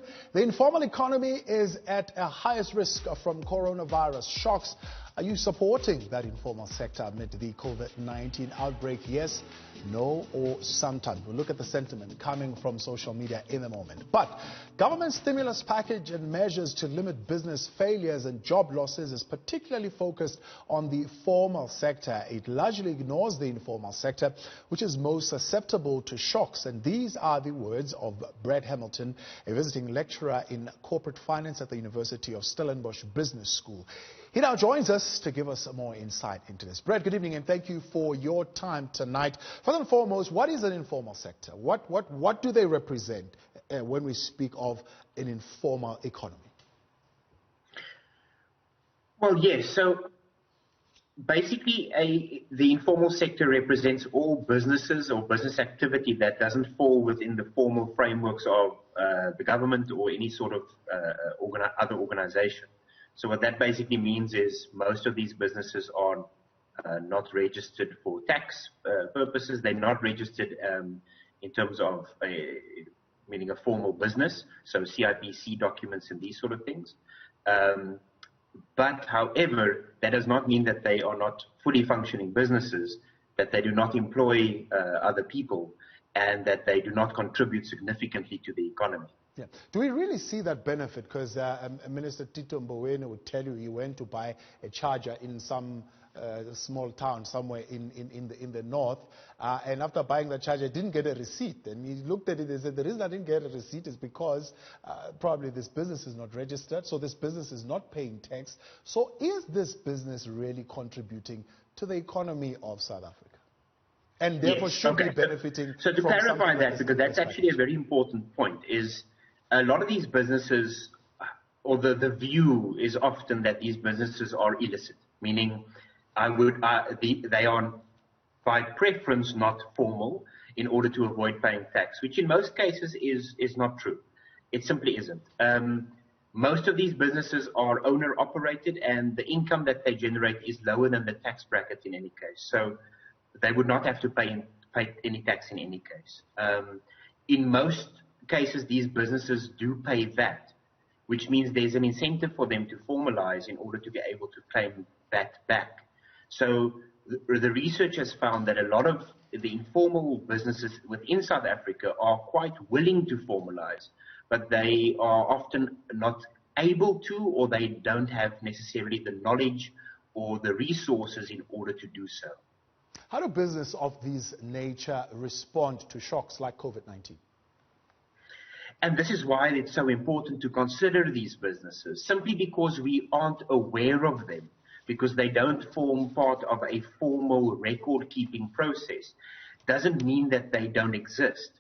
Newzroom. The informal economy is at a highest risk from coronavirus shocks. Are you supporting that informal sector amid the COVID-19 outbreak? Yes, no, or sometimes. We'll look at the sentiment coming from social media in a moment. But government stimulus package and measures to limit business failures and job losses is particularly focused on the formal sector. It largely ignores the informal sector, which is most susceptible to shocks. And these are the words of Brett Hamilton, a visiting lecturer in corporate finance at the University of Stellenbosch Business School. He now joins us to give us more insight into this. Brett, good evening and thank you for your time tonight. First and foremost, what is an informal sector? What do they represent when we speak of an informal economy? Well, yes. So basically, the informal sector represents all businesses or business activity that doesn't fall within the formal frameworks of the government or any sort of other organization. So what that basically means is most of these businesses are not registered for tax purposes. They're not registered in terms of meaning a formal business, so CIPC documents and these sort of things. But however, that does not mean that they are not fully functioning businesses, that they do not employ other people, and that they do not contribute significantly to the economy. Yeah. Do we really see that benefit? Because Minister Tito Mboweni would tell you he went to buy a charger in some small town somewhere in the north, and after buying the charger, didn't get a receipt. And he looked at it and said, the reason I didn't get a receipt is because probably this business is not registered, so this business is not paying tax. So is this business really contributing to the economy of South Africa? And therefore should be benefiting. So to clarify that, because that's actually a very important point, is a lot of these businesses, or the view is often that these businesses are illicit, meaning they are by preference not formal in order to avoid paying tax, which in most cases is not true. It simply isn't. Most of these businesses are owner operated, and the income that they generate is lower than the tax bracket in any case. So they would not have to pay any tax in any case. In most cases, these businesses do pay VAT, which means there's an incentive for them to formalize in order to be able to claim that back. So the research has found that a lot of the informal businesses within South Africa are quite willing to formalize, but they are often not able to, or they don't have necessarily the knowledge or the resources in order to do so. How do business of this nature respond to shocks like COVID-19? And this is why it's so important to consider these businesses, simply because we aren't aware of them, because they don't form part of a formal record-keeping process, doesn't mean that they don't exist.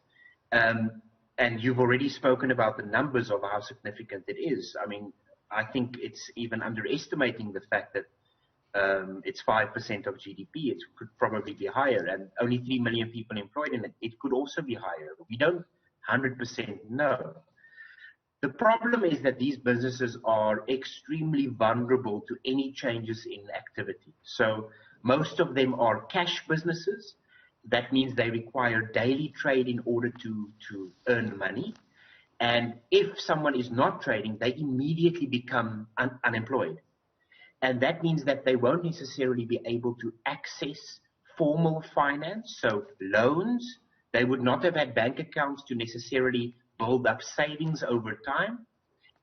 And you've already spoken about the numbers of how significant it is. I mean, I think it's even underestimating the fact that it's 5% of GDP. It could probably be higher, and only 3 million people employed in it. It could also be higher. We don't 100% know. The problem is that these businesses are extremely vulnerable to any changes in activity. So most of them are cash businesses. That means they require daily trade in order to earn money. And if someone is not trading, they immediately become unemployed. And that means that they won't necessarily be able to access formal finance, so loans. They would not have had bank accounts to necessarily build up savings over time.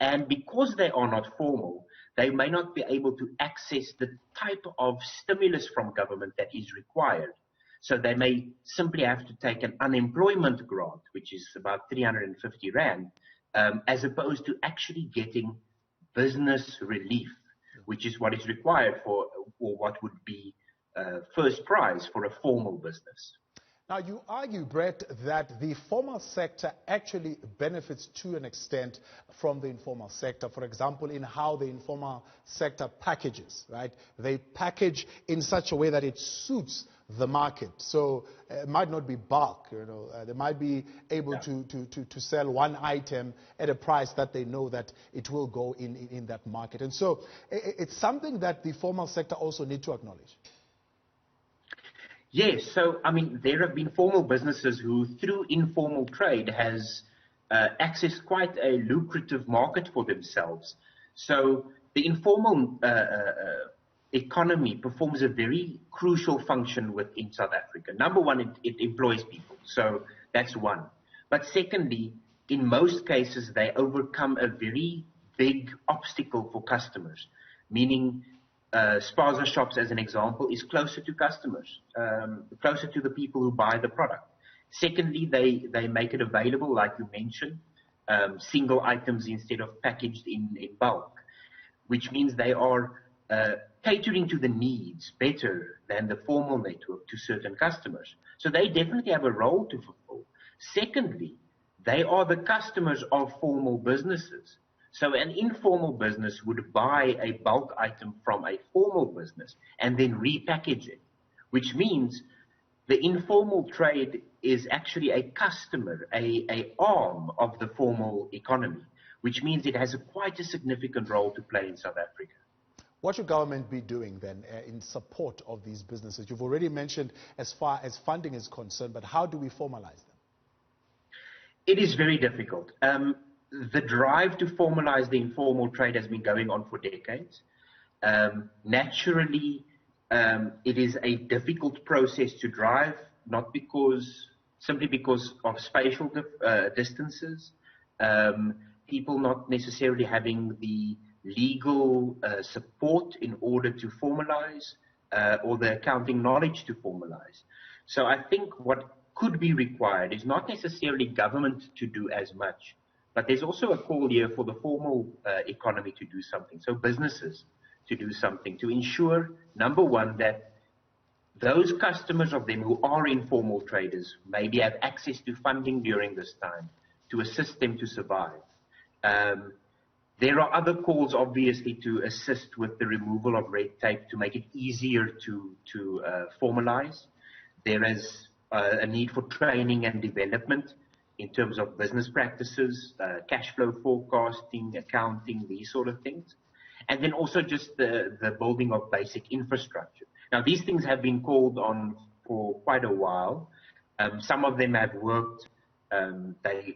And because they are not formal, they may not be able to access the type of stimulus from government that is required. So they may simply have to take an unemployment grant, which is about 350 Rand, as opposed to actually getting business relief, which is what is required for what would be first prize for a formal business. Now, you argue, Brett, that the formal sector actually benefits to an extent from the informal sector. For example, in how the informal sector packages, right? They package in such a way that it suits the market. So it might not be bulk, they might be able to sell one item at a price that they know that it will go in that market. And so it's something that the formal sector also need to acknowledge. Yes, so I mean, there have been formal businesses who, through informal trade, has access quite a lucrative market for themselves. So the informal economy performs a very crucial function within South Africa. Number one, it employs people. So that's one. But secondly, in most cases, they overcome a very big obstacle for customers, meaning spaza shops, as an example, is closer to customers, closer to the people who buy the product. Secondly, they make it available, like you mentioned, single items instead of packaged in bulk, which means they are catering to the needs better than the formal network to certain customers. So they definitely have a role to fulfill. Secondly, they are the customers of formal businesses. So an informal business would buy a bulk item from a formal business and then repackage it, which means the informal trade is actually a customer, a arm of the formal economy, which means it has quite a significant role to play in South Africa. What should government be doing then in support of these businesses? You've already mentioned as far as funding is concerned, but how do we formalize them? It is very difficult. The drive to formalize the informal trade has been going on for decades. Naturally, it is a difficult process to drive, not simply because of spatial distances, people not necessarily having the legal support in order to formalize, or the accounting knowledge to formalize. So I think what could be required is not necessarily government to do as much, but there's also a call here for the formal economy to do something, so businesses to do something to ensure, number one, that those customers of them who are informal traders maybe have access to funding during this time to assist them to survive. There are other calls, obviously, to assist with the removal of red tape to make it easier to formalize. There is a need for training and development in terms of business practices, cash flow forecasting, accounting, these sort of things. And then also just the building of basic infrastructure. Now, these things have been called on for quite a while. Some of them have worked. They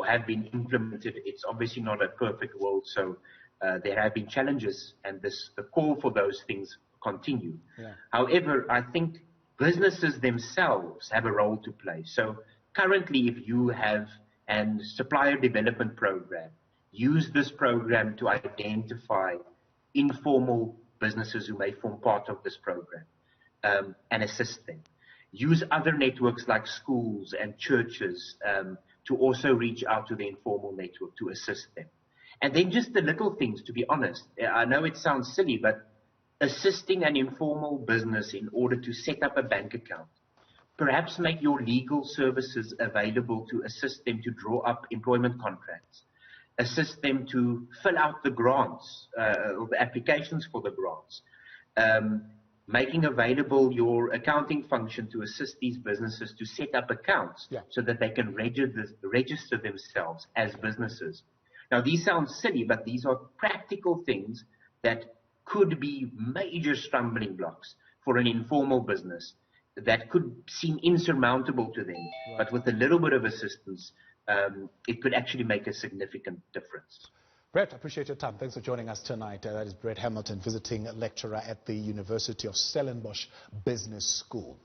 have been implemented. It's obviously not a perfect world, so there have been challenges, and the call for those things continue. Yeah. However, I think businesses themselves have a role to play. So currently, if you have a supplier development program, use this program to identify informal businesses who may form part of this program and assist them. Use other networks like schools and churches to also reach out to the informal network to assist them. And then just the little things, to be honest. I know it sounds silly, but assisting an informal business in order to set up a bank account, perhaps make your legal services available to assist them to draw up employment contracts, assist them to fill out the grants, or the applications for the grants, making available your accounting function to assist these businesses to set up accounts so that they can register themselves as businesses. Now, these sound silly, but these are practical things that could be major stumbling blocks for an informal business that could seem insurmountable to them, but with a little bit of assistance, it could actually make a significant difference. Brett, I appreciate your time. Thanks for joining us tonight. That is Brett Hamilton, visiting lecturer at the University of Stellenbosch Business School.